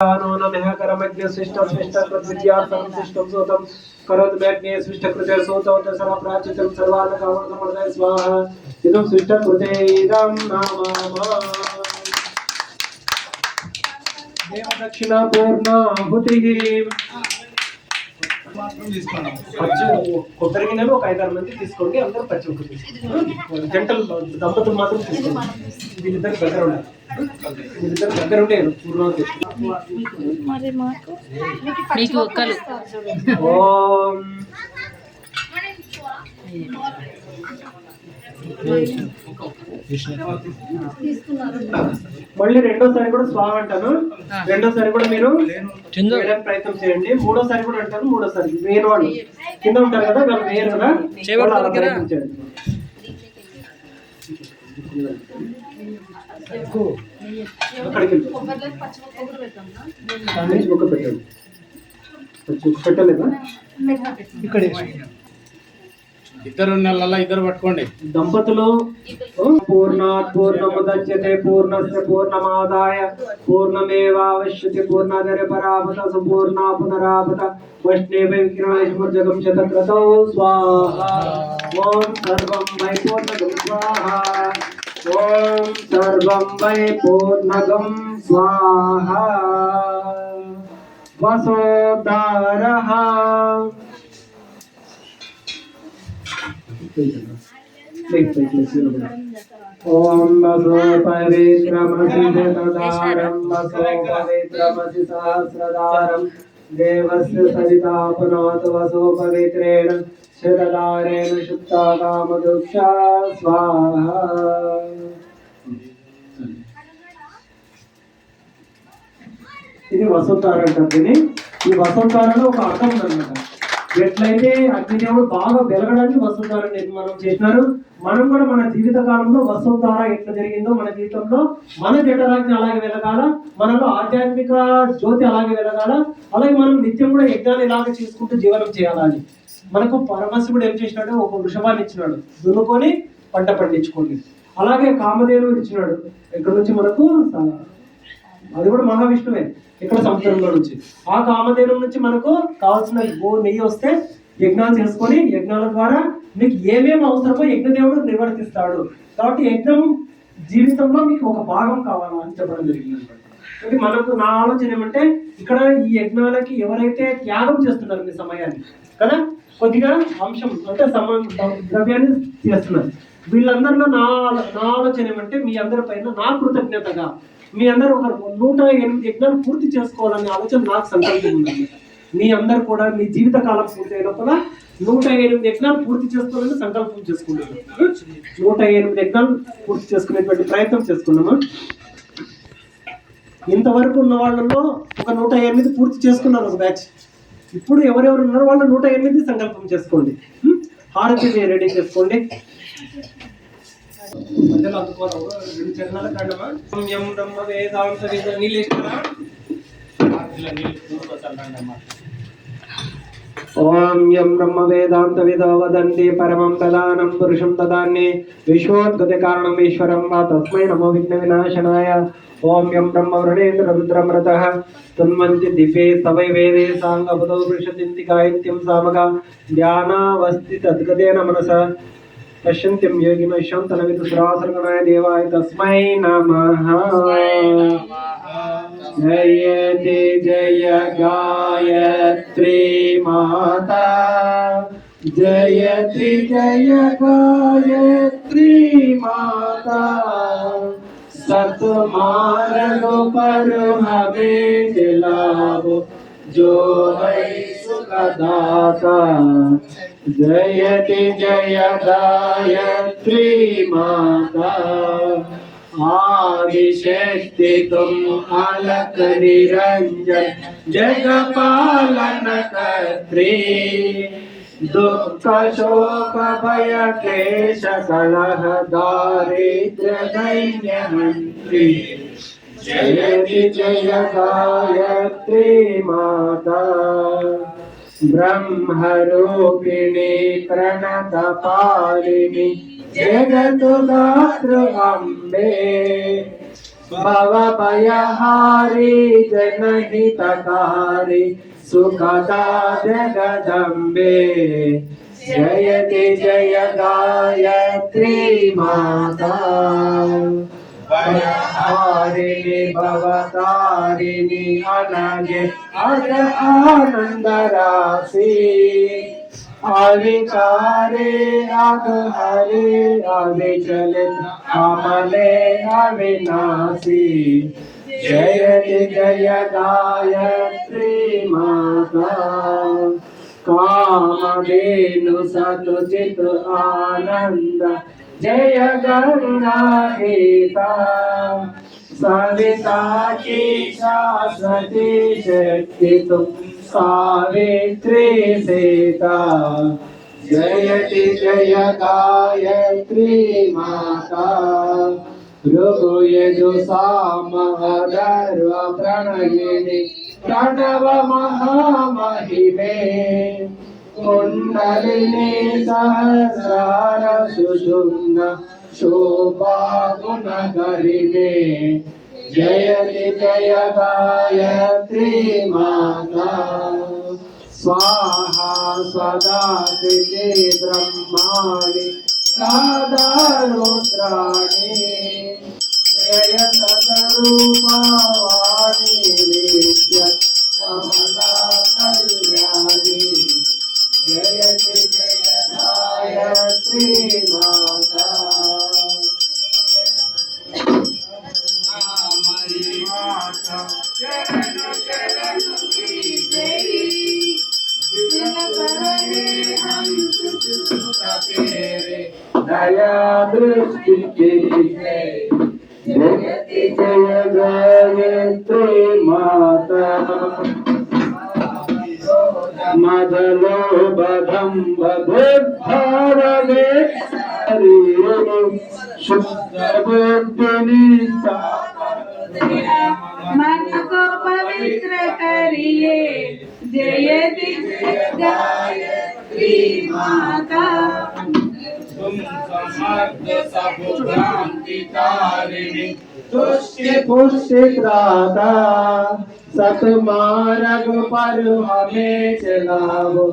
नमः करमज्ञ शिष्ट शिष्ट कृत्विद्या सर्वशिष्टं सोतं करोत् मैज्ञे शिष्ट कृते सोतं तसरा प्राचितं सर्वान् कामं समर्पय स्वाहा इदं शिष्ट कृते इदं नमः देव दक्षिणा पूर्णाहुतिः కొబ్బరి గిన్నెలు ఒక 5-6 మంది తీసుకోండి. అందరూ పచ్చి ఉప్పు తీసుకోండి. జంటలు దంపతులు మాత్రం తీసుకోండి. వీళ్ళిద్దరు దగ్గర ఉండాలి. వీళ్ళిద్దరు దగ్గర ఉంటే ఓం మళ్ళీ రెండోసారి కూడా స్వాహ అంటాను. రెండోసారి కూడా మీరు ప్రయత్నం చేయండి. మూడోసారి కూడా అంటాను. మూడోసారి వేరు వాళ్ళు కింద ఉంటారు కదా, వాళ్ళు వేరు కదా, ప్రయత్నించండి. అక్కడికి ఒక పెట్టండి. పెట్టలేదా? ఇక్కడ ఇద్దరు నెలల ఇద్దరు పట్టుకోండి. దంపతులు పూర్ణాత్ పూర్ణముదచ్యతే పూర్ణస్య పూర్ణమాదాయ పూర్ణమేవావశ్యతే పూర్ణాదర పరాపత సంపూర్ణా పునరాపత వైష్ణవే విక్రమేశ్వర్జగం శతక్రతౌ స్వాహా. ఓం సర్వం వై పూర్ణగం స్వాహా. ఓం సర్వం వై పూర్ణగం స్వాహా. వసోదారః ఓం వసో పవిత్రమసి శతదారం వసో పవిత్రమసి సహస్రదారం దేవస్య సరితాపనాత్ వసో పవిత్రేణ శతదారేణ శుక్తా కామదుక్షా స్వాహా. ఇది వసోతార అంటారు. దీన్ని ఈ వసోతారలో ఒక అర్థం ఉందన్నమాట. ఎట్లయితే అగ్నిదేవుడు బాగా వెలగడానికి వసోతార నిర్మాణం చేసినారు, మనం కూడా మన జీవిత కాలంలో వసోతార ఎట్లా జరిగిందో మన జీవితంలో మన జఠరాగ్ని అలాగే వెలగాల, మనలో ఆధ్యాత్మిక జ్యోతి అలాగే వెలగాల, అలాగే మనం నిత్యం కూడా యజ్ఞాన్ని ఇలాగే చేసుకుంటూ జీవనం చేయాలని. మనకు పరమశివుడు ఏం చేసినాడు? ఒక వృషభాన్ని ఇచ్చినాడు, దున్నుకొని పంట పండించుకోండి. అలాగే కామధేనువు ఇచ్చినాడు. ఇక్కడ నుంచి మనకు అది కూడా మహావిష్ణువే, ఇక్కడ సముద్రంలో నుంచి. ఆ కామధేనువు నుంచి మనకు కావాల్సిన నెయ్యి వస్తే యజ్ఞాలు చేసుకొని యజ్ఞాల ద్వారా మీకు ఏమేమి అవసరమో యజ్ఞదేవుడు నిర్వర్తిస్తాడు. కాబట్టి యజ్ఞం జీవితంలో మీకు ఒక భాగం కావాలని చెప్పడం జరిగింది అనమాట. అంటే మనకు నా ఆలోచన ఏమంటే, ఇక్కడ ఈ యజ్ఞాలకి ఎవరైతే త్యాగం చేస్తున్నారు మీ సమయాన్ని కదా, కొద్దిగా అంశం అంటే ద్రవ్యాన్ని చేస్తున్నారు, వీళ్ళందరిలో నా ఆలోచన ఏమంటే, మీ అందరి పైన నా కృతజ్ఞతగా మీ అందరూ ఒక 108 యజ్ఞాలు పూర్తి చేసుకోవాలనే ఆలోచన నాకు సంకల్పం ఉందండి. మీ అందరు కూడా మీ జీవిత కాలం పూర్తి అయినప్పుడు 108 యజ్ఞాలు పూర్తి చేసుకోవాలని సంకల్పం చేసుకున్నాము. 108 యజ్ఞాలు పూర్తి చేసుకునేటువంటి ప్రయత్నం చేసుకున్నాము. ఇంతవరకు ఉన్న వాళ్ళలో ఒక 108 పూర్తి చేసుకున్నారు ఒక బ్యాచ్. ఇప్పుడు ఎవరెవరు ఉన్నారో వాళ్ళు 108 సంకల్పం చేసుకోండి. హారతి రెడీ చేసుకోండి. మధ్యలో అందుకోవాలి 2 చరణాల కాండమా. యం బ్రహ్మ వేదాంత వేద నీలేశ్వర ఓం యం బ్రహ్మ వేదాంత వేదో వదంతి పరమం ప్రధానం పురుషం తదాన్నే విశ్వోద్గత కారణం ఈశ్వరం వా తస్మై నమో విఘ్న వినాశనాయ. ఓం యం బ్రహ్మ వృణేంద్ర రుద్రమృతః తన్వంతి దిపే సవై వేదే సాంగపదో వృషతింతి గాయత్యం సామగా ధ్యానావస్తి తద్గతేన మనసా పశ్యంత్యం యోగిన శాంతనవిదు సురాసర్గణాయ దేవాయ తస్మై నమః. జయతి జయ గాయత్రీ మాతా జయతి జయ గాయత్రీ మాతా సత్మార్గో పర్ హమే దిలావో जो है सुखदाता. जयति जय गायत्री माता आदिशक्ति तुम अलक निरंजन जगपालन कर्त्री दुख शोक भय क्लेश कलह दारिद्र्य दैन्य हंत्री. जयति जय गायत्री माता ब्रह्मरूपिणी प्रणतपालिनी जगद्धात्री अम्बे भवभयहारी जनहितकारी सुखदा जगदम्बे जयति जय गायत्री माता भयहारिणी भवतारिणी अनगे अज आनंद राशि अविकारे अघहरे अविचलित अमले अविनाशी जयति जय गायत्री माता कामधेनु सतुचित आनंद जय गंगा गीता सविता की शाश्वती शक्ति तुम सावित्री सीता जयति जय गायत्री माता ऋगु साम अधर्व प्रणयिनी प्रणव महामहिमे कुंडलिनी सहस्रार सुषुम्ना शोभा गुण गरिमे जयति जय गायत्री माता स्वाहा स्वदा सिद्धि ब्रह्माणि राधा रुद्राणि जय सतरूपवाणी नित्य कमला कल्याणी जयति जय गायत्री माता दया दृष्टि के जयति जय गायत्री माता मदलो बधम बधे शुद्ध बुद्धि मन को पवित्र करिए जयति गायत्री माता तुम समर्थ सब भ्रांति तारिणी तुष्टि पुष्टि त्राता सतमार्ग पर हमें चलाओ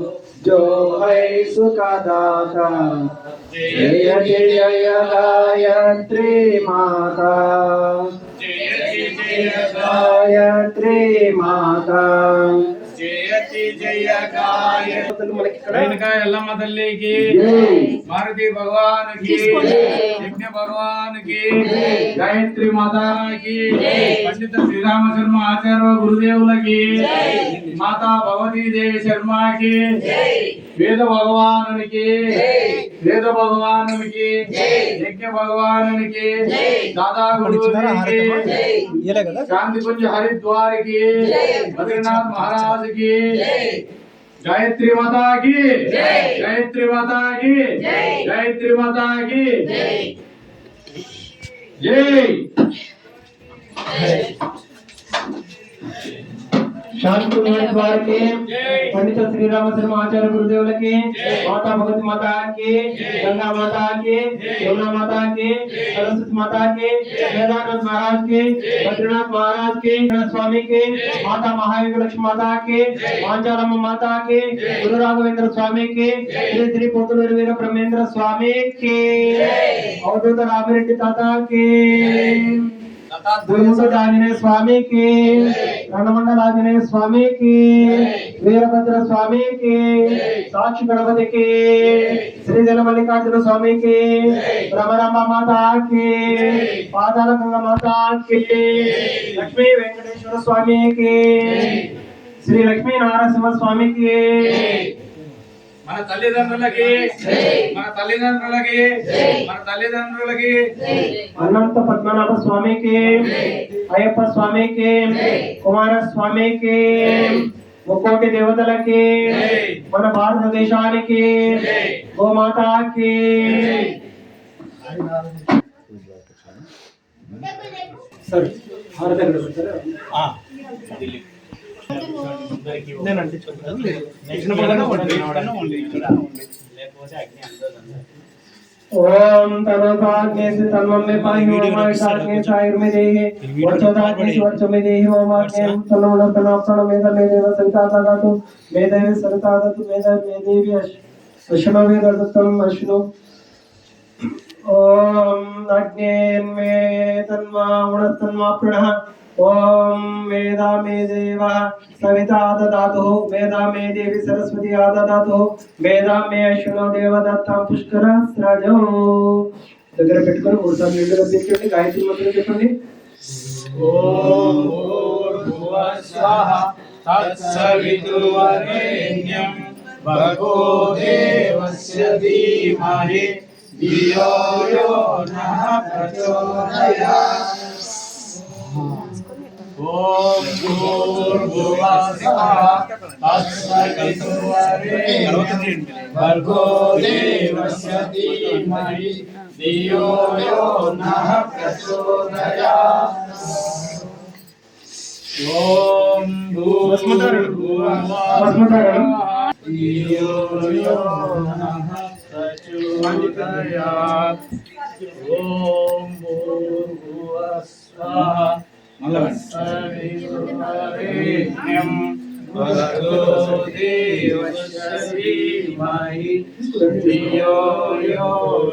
जो है सुखदाता जय जय गायत्री माता जयति जय गायत्री माता जयति जय गायत्री एल्लम्मा तल्लिकी मारुति भगवान की यज्ञ भगवान की गायत्री माता की पंडित श्रीराम शर्मा आचार्य गुरुदेवुल की माता भगवती देवी शर्मा की वेद भगवान की यज्ञ भगवान की दादा गुरु की शांति कुंज हरिद्वार की बद्रीनाथ महाराज की गायत्री माता की गायत्री माता की गायत्री माता की जय शांति द्वार के पंडित श्री राम शर्मा आचार्य गुरुदेव के माता भगवती माता के गंगा माता के यमुना माता के सरस्वती माता के वेदांत महाराज के बद्रीनाथ महाराज के स्वामी के माता महावीर लक्ष्मी माता के पांचालम्मा माता के गुरु राघवेंद्र स्वामी के श्री श्री पोतलूరు वीर ब्रह्मेंद्र स्वामी के अवधूत रामिरेड्डी ताता के आंजनेय स्वामी की रणमंडल आंजनेय स्वामी की वीरभद्र स्वामी की साक्षी गणपति की श्रीजल मल्लिकार्जुन स्वामी की ब्रह्मरांबा माता की पाताल गंगा माता की लक्ष्मी वेंकटेश्वर स्वामी की श्री लक्ष्मी नारायण स्वामी की మన తల్లిదండ్రులకి अनंत पद्मनाभ स्वामी के अय्यप्पा स्वामी के कुमार स्वामी के मुक्कोटी देवतल के मन भारत देशानिकी गोमाता की सर भारत నేనంటే చెప్తాను లేకపోతే అగ్ని అందదు ओम तनोताग्नेसि तन्ममे पाहि ओमाग्नेसि आयुर्मेदेहि वर्चोदाग्नेसि वर्चोमेदेहि ओमाग्नेसि तन्नोणतनाप्रणमेदमेदेव संतादातु मेदेव संतादातु मेदेवी अश्विनोवेददत्तम् अश्विनो ओम अग्नेन्मे तन्मा उणस्तन्मा प्रणः ओम वेदा मे देवः सविता ददातु वेदा मे देवी सरस्वती ददातु वेदा मे अश्विनो देवदत्ता पुष्करस्रजो దగ్గర పెట్టుకొని మూడుసార్లు నీళ్లు రప్పించండి గాయత్రి మంత్రం చెప్పండి ఓం భూర్భువః స్వః తత్సవితుర్వరేణ్యం భర్గో దేవస్య ధీమహి ధియో యో నః ప్రచోదయాత్ ఓం భూర్భువః స్వః తత్సవితుర్వరేణ్యం భర్గో దేవస్య ధీమహి ధియో యో నః ప్రచోదయాత్ ఓం భూర్భువః ధియో యో నః ప్రచోదయాత్ ఓం భూర్భువః స్వః తత్సవితుర్వరేణ్యం భర్గో దేవస్య ధీమహి ధియో యో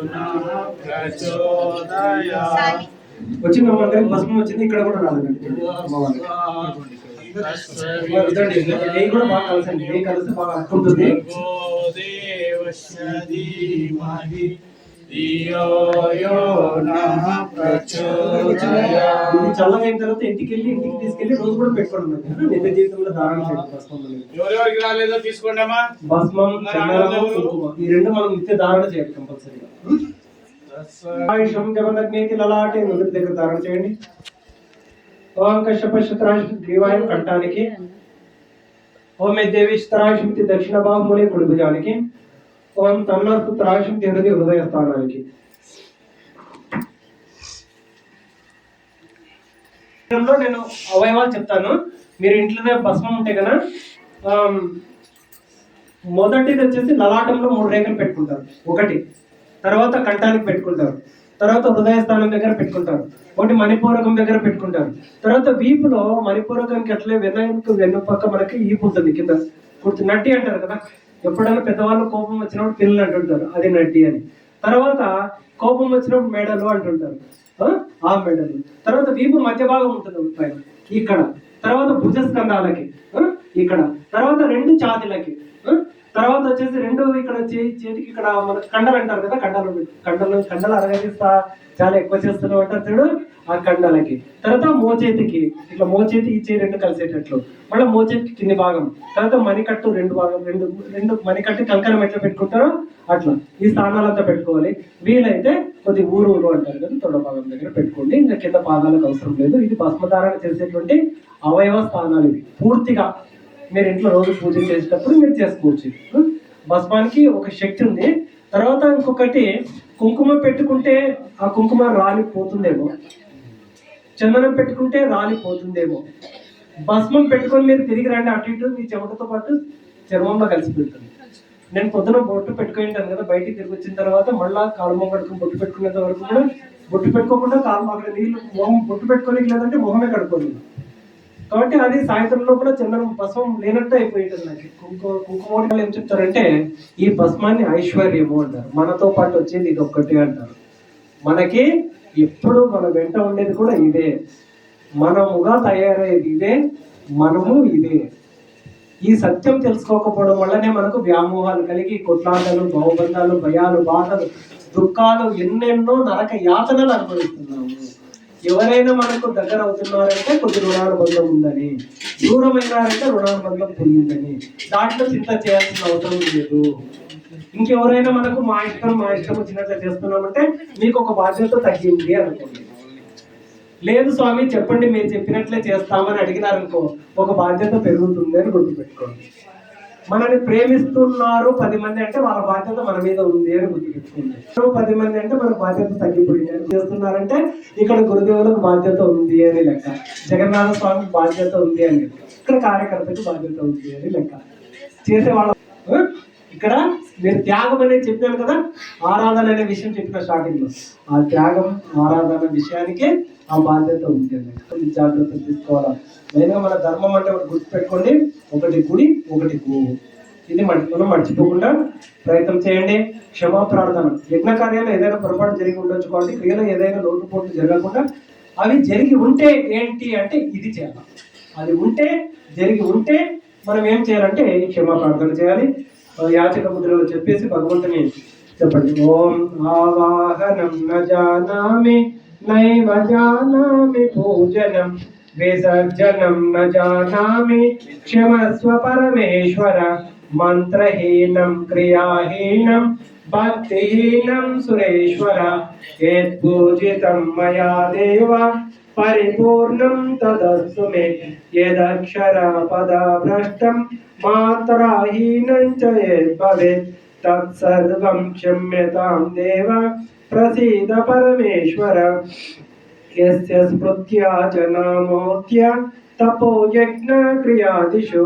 నః ప్రచోదయాత్ వచ్చింది అమ్మగారికి భస్మం వచ్చింది ఇక్కడ కూడా రాదండి నెయ్యి కూడా బాగా కలసండి నెయ్యి కలిసి బాగా అట్టుకుంటుంది చల్లగా అయిన తర్వాత ఇంటికి తీసుకెళ్లి రోజు కూడా పెట్టుకోండి నిజ జీవితంలో ధారణ చేయండి భస్మం ఎవరెవరికి రాలేదో తీసుకోండి అమ్మా భస్మం చందనము కుంకుమ ఈ రెండు మనం నిత్య ధారణ చేయాలి కంపల్సరీగా ఆయుషం జపదగ్నేతి లలాటే నుదుటి దగ్గర ధారణ చేయండి ఓం కశ్యప శతరాశి గ్రీవాయం కంఠానికి ఓం దేవి శతరాశిమితి దక్షిణ బాహుములి కుడి భుజానికి ఓం తన్నస్తు త్రాశిమితి హృదయ స్థానానికి నేను అవయవాలు చెప్తాను మీరు ఇంట్లో భస్మం ఉంటే కదా మొదటిది వచ్చేసి లలాటంలో 3 రేఖలు పెట్టుకుంటారు ఒకటి తర్వాత కంఠానికి పెట్టుకుంటారు తర్వాత హృదయ స్థానం దగ్గర పెట్టుకుంటారు ఒకటి మణిపూరకం దగ్గర పెట్టుకుంటారు తర్వాత వీపులో మణిపూరకానికి అట్లే వెన్నుపక్క మనకి ఈపు ఉంటుంది కింద కుర్తి నట్టి అంటారు కదా ఎప్పుడైనా పెద్దవాళ్ళు కోపం వచ్చినప్పుడు పిల్లలు అంటుంటారు అది నట్టి అని తర్వాత కోపం వచ్చినప్పుడు మెడలు అంటుంటారు ఆ మెడలు తర్వాత వీపు మధ్య భాగం ఉంటుంది పైన ఇక్కడ తర్వాత భుజస్కంధాలకి ఇక్కడ తర్వాత 2 ఛాతీలకి తర్వాత వచ్చేసి 2 ఇక్కడ చేతికి ఇక్కడ మన కండలు అంటారు కదా కండలు అరగదీస్తా చాలా ఎక్కువ చేస్తూ ఉంటారు చూడు ఆ కండలకి తర్వాత మోచేతికి ఇట్లా మోచేతి ఇచ్చే 2 కలిసేటట్లు మళ్ళీ మోచేతికి కింది భాగం తర్వాత మణికట్టు 2 భాగం 2 మణికట్టు కంకణం ఎట్లా పెట్టుకుంటారో అట్లా ఈ స్థానాలంతా పెట్టుకోవాలి వీలైతే కొద్ది ఊరు అంటారు కదా తొడ భాగం దగ్గర పెట్టుకోండి ఇంకా కింద పాదాలకు అవసరం లేదు ఇది భస్మధారణ చేసేటువంటి అవయవ స్థానాలు ఇవి పూర్తిగా మీరు ఇంట్లో రోజు పూజ చేసేటప్పుడు మీరు చేసుకోవచ్చు భస్మానికి ఒక శక్తి ఉంది తర్వాత ఇంకొకటి కుంకుమ పెట్టుకుంటే ఆ కుంకుమ రాలిపోతుందేమో చందనం పెట్టుకుంటే రాలిపోతుందేమో భస్మం పెట్టుకొని మీరు తిరిగి రండి అటు ఇటు మీ చెమటతో పాటు చర్మంలో కలిసి పెడుతుంది నేను పొద్దున బొట్టు పెట్టుకుని ఉంటాను కదా బయటికి తిరిగి వచ్చిన తర్వాత మళ్ళీ కాలుమో కడుకుని బొట్టు పెట్టుకునేంత వరకు కూడా బొట్టు పెట్టుకోకుండా కాలు అక్కడ నీళ్ళు మొహం బొట్టు పెట్టుకోనికి లేదంటే మొహమే కడుక్కోలేదు కాబట్టి అది సాయంత్రంలో కూడా చందనం భస్మం లేనట్టు అయిపోయింటుంది నాకు కుంకుమ ఏం చెప్తారంటే ఈ భస్మాన్ని ఐశ్వర్యము అంటారు మనతో పాటు వచ్చేది ఇది ఒక్కటే అంటారు మనకి ఎప్పుడు మన వెంట ఉండేది కూడా ఇదే మనముగా తయారయ్యేది ఇదే మనము ఇదే ఈ సత్యం తెలుసుకోకపోవడం వల్లనే మనకు వ్యామోహాలు కలిగి కొట్లాటలు భవబంధాలు భయాలు బాధలు దుఃఖాలు ఎన్నెన్నో నరక యాతనలు అనుభవిస్తున్నాము ఎవరైనా మనకు దగ్గర అవుతున్నారంటే కొద్ది రుణానుబంధం ఉందని దూరమైనారంటే రుణానుబంధం పొందిందని దాంట్లో చింత చేయాల్సిన అవసరం లేదు ఇంకెవరైనా మనకు మా ఇష్టం వచ్చినట్లు చేస్తున్నామంటే మీకు ఒక బాధ్యత తగ్గింది అనుకోండి లేదు స్వామి చెప్పండి మీరు చెప్పినట్లే చేస్తామని అడిగినారనుకో ఒక బాధ్యత పెరుగుతుంది అని గుర్తుపెట్టుకోండి మనల్ని ప్రేమిస్తున్నారు 10 మంది అంటే వాళ్ళ బాధ్యత మన మీద ఉంది అని గుర్తుపెట్టుకోండి 10 మంది అంటే మన బాధ్యత తగ్గిపోయింది అని చేస్తున్నారంటే ఇక్కడ గురుదేవులకు బాధ్యత ఉంది అని లెక్క జగన్నాథ స్వామికి బాధ్యత ఉంది అని ఇక్కడ కార్యకర్తకు బాధ్యత ఉంది అని లెక్క చేసే వాళ్ళ ఇక్కడ మీరు త్యాగం అనేది చెప్పాను కదా, ఆరాధన అనే విషయం చెప్పిన స్టార్టింగ్ లో. ఆ త్యాగం ఆరాధన విషయానికే ఆ బాధ్యత ఉంది అన్నట్టు. జాగ్రత్తలు తీసుకోవాలా. మెయిన్గా మన ధర్మం అంటే ఒకటి గుర్తుపెట్టుకోండి, ఒకటి గుడి, ఒకటి గోవు. ఇది మనం మర్చిపోకుండా ప్రయత్నం చేయండి. క్షమా ప్రార్థన. యజ్ఞ కార్యాలు ఏదైనా పొరపాటు జరిగి ఉండొచ్చు కాబట్టి, క్రియలో ఏదైనా లోటుపోట్లు జరగకుండా, అవి జరిగి ఉంటే ఏంటి అంటే ఇది చేయాలి. అది ఉంటే జరిగి ఉంటే మనం ఏం చేయాలంటే క్షమా ప్రార్థన చేయాలి. యాచక ముద్రలో చెప్పేసి భగవంతుని చెప్పండి. ఓం ఆవాహనం న జానామి నైవ జానామి పూజనం విసర్జనం న జానామి క్షమస్వ పరమేశ్వర మంత్రహీనం క్రియాహీనం భక్తిహీనం సురేశ్వర యత్పూజితం మయా దేవ పరిపూర్ణం తదస్తు మే యదక్షర పద భ్రష్టం మాత్రాహీనం చ యద్భవేత్ తత్సర్వం క్షమ్యతాం దేవ ప్రసీద పరమేశ్వర యస్య స్మృత్యా చ నామోక్త్య తపో యజ్ఞ క్రియాదిషు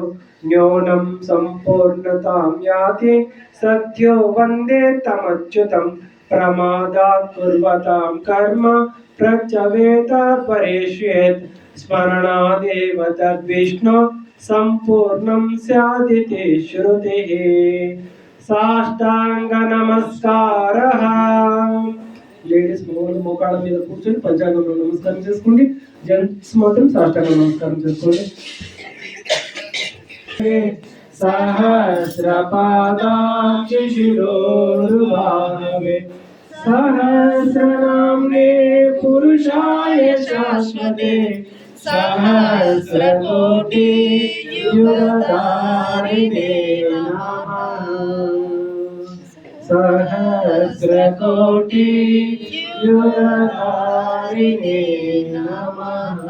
న్యూనం సంపూర్ణతాం యాతి సత్యో వందే తమచ్యుతం ప్రమాదాత్ కుర్వతాం కర్మ ప్రత్యవేతాత్ పరేష్యేత్ స్మరణాదేవ తద్విష్ణు సంపూర్ణం స్యాదితి శృతిః. సాష్టాంగ నమస్కారః. లేడీస్ మోకాళ్ళ మీద కూర్చొని పంచాంగంలో నమస్కారం చేసుకోండి. జెంట్స్ మాత్రం సాష్టాంగ నమస్కారం చేసుకోండి. సహస్రపాదాబ్జ శిరోరుబాహవే సహస్రనామ్నే పురుషాయ శాశ్వతే సహస్రకోటి యుగధారిణే నమః. సహస్రకోటి యుగధారిణే నమః.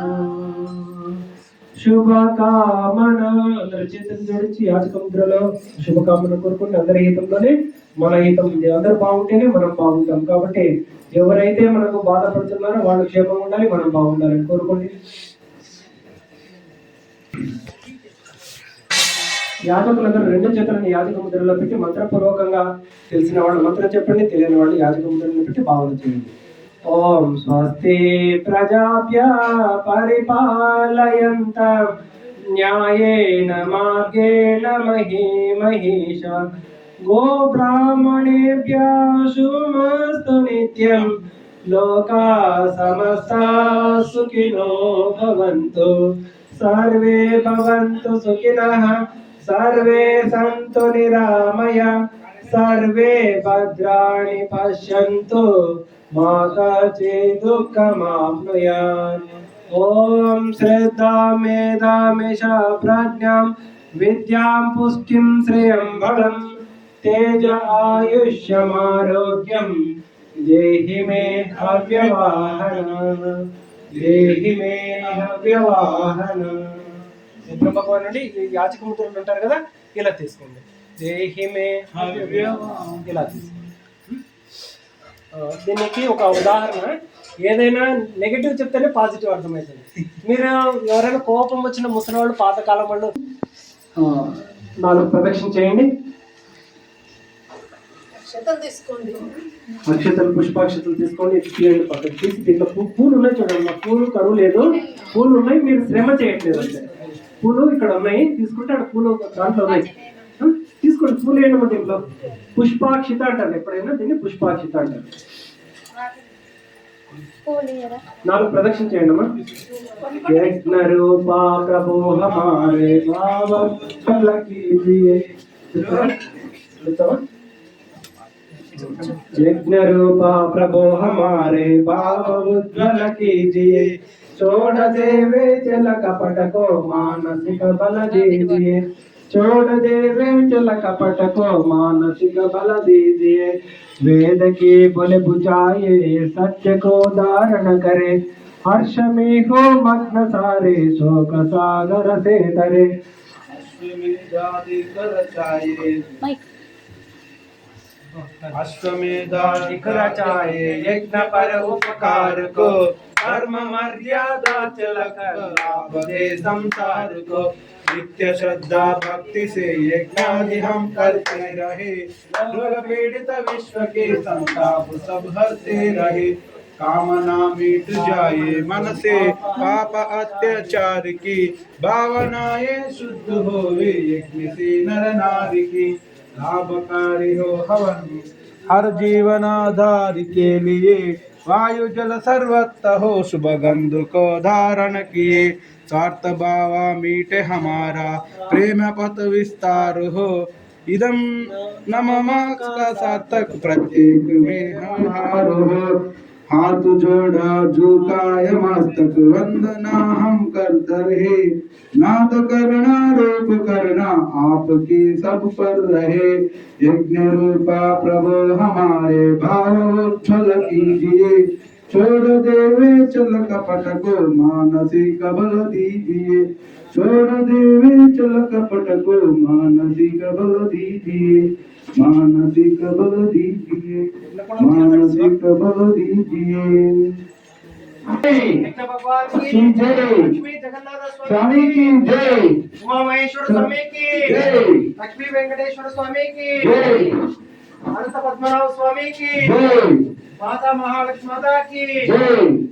శుభకామన. అందరి చేతులు జోడించి యాచక ముద్రలో శుభకామన కోరుకుంటే అందరి హితంలోనే మన హితం ఉంది. అందరూ బాగుంటేనే మనం బాగుంటాం. కాబట్టి ఎవరైతే మనకు బాధపడుతున్నారో వాళ్ళు క్షేమంగా ఉండాలి, మనం బాగుండాలని కోరుకోండి. యాజకులందరూ రెండు చేతులను యాజక ముద్రలో పెట్టి మంత్రపూర్వకంగా తెలిసిన వాళ్ళు మంత్రం చెప్పండి, తెలియని వాళ్ళు యాజక ముద్రలో పెట్టి భావన చేయండి. ఓం స్వస్తి ప్రజాభ్య పరిపాలయంతాం న్యాయేన మార్గేణ మహీమహీష గో బ్రాహ్మణేభ్య శుభమస్తు నిత్యం లోకా సమస్తా సుఖినో భవంతు సర్వే భవంతు సుఖినః సర్వే సంతు నిరామయ సర్వే భద్రాణి పశ్యంతు మా కచిత్ దుఃఖమాప్నుయాత్. ఓం శ్రద్ధాం మేధాం యశా ప్రజ్ఞాం విద్యాం పుష్టిం శ్రియం బలం తేజ ఆయుష్యమారోగ్యం దేహి మే అవ్యవాహన దేహి మే అవ్యవాహన. భగవాన్ నుండి యాచక ముద్రలు ఉంటారు కదా, ఇలా తీసుకోండి. దేహి మే అవ్యవాహన ఇలా తీసుకోండి. దీనికి ఒక ఉదాహరణ, ఏదైనా నెగిటివ్ చెప్తేనే పాజిటివ్ అర్థమవుతుంది. మీరు ఎవరైనా కోపం వచ్చిన ముసలి వాళ్ళు, పాతకాలం వాళ్ళు 4 ప్రదక్షిణ చేయండి. అక్షతలు పుష్పాక్షతలు తీసుకోండి. తీయండి పక్కకి తీసి దీంట్లో పూలు ఉన్నాయి చూడండి. పూలు కరువు లేదు, పూలు ఉన్నాయి, మీరు శ్రమ చేయట్లేదు అంటే. పూలు ఇక్కడ ఉన్నాయి, తీసుకుంటే అక్కడ పూలు దాంట్లో ఉన్నాయి, తీసుకోండి. పూలు వేయండి దీంట్లో. పుష్పాక్షిత అంటారు, ఎప్పుడైనా దీన్ని పుష్పాక్షిత అంటారు. 4 ప్రదక్షిణ చేయండి అమ్మా. యజ్ఞ రూపా ప్రభు హమారే భావం కీజియే. यज्ञ रूपा प्रभो हमारे भाव उज्ज्वल कीजिए छोड़ देवे चल कपट को मानसिक बल दीजिए छोड़ देवे चल कपट को मानसिक बल दीजिए वेद की बुल बुझाए सत्य को धारण करे हर्ष में हो मग्न सारे शोक सागर से तरे अश्वमेधाधिक रचाए यज्ञ पर उपकार को धर्म मर्यादा चल कर लाभ दे संसार को नित्य श्रद्धा भक्ति से यज्ञादि हम करते रहे, रोग पीड़ित विश्व के संताप सब हरते रहे। कामना मिट जाए मन से पाप अत्याचार की, भावनाएं शुद्ध होवे यज्ञ से नर नारी की। लाभकारी हो हवन हर जीवन आधार के लिए, वायु जल सर्वत्र हो शुभ गंध को धारण किए। स्वार्थ भावा मीटे हमारा प्रेम पथ विस्तार हो, इदम नमः का सार्थक प्रत्येक में हम हार हो। हाथ जोड़ा झुकाए मस्तक वंदना हम करते रहे, नाद करना रूप करना आपकी सब पर रहे। यज्ञ रूपा प्रभु हमारे भाव उच्छल कीजिए, छोड़ देवे चल कपट को मानसिक बल दीजिए। छोड़ देवे चल कपट को मानसिक बल दीजिए, मानसिक बल दीजिए, मानसिक बल दीजिए। भगवान की जय, लक्ष्मी जगन्नाथ स्वामी की जय, उमा महेश्वर स्वामी की जय, लक्ष्मी वेंकटेश्वर स्वामी की जय, अनंत पद्मनाभ स्वामी की जय, माता महालक्ष्मी माता की जय।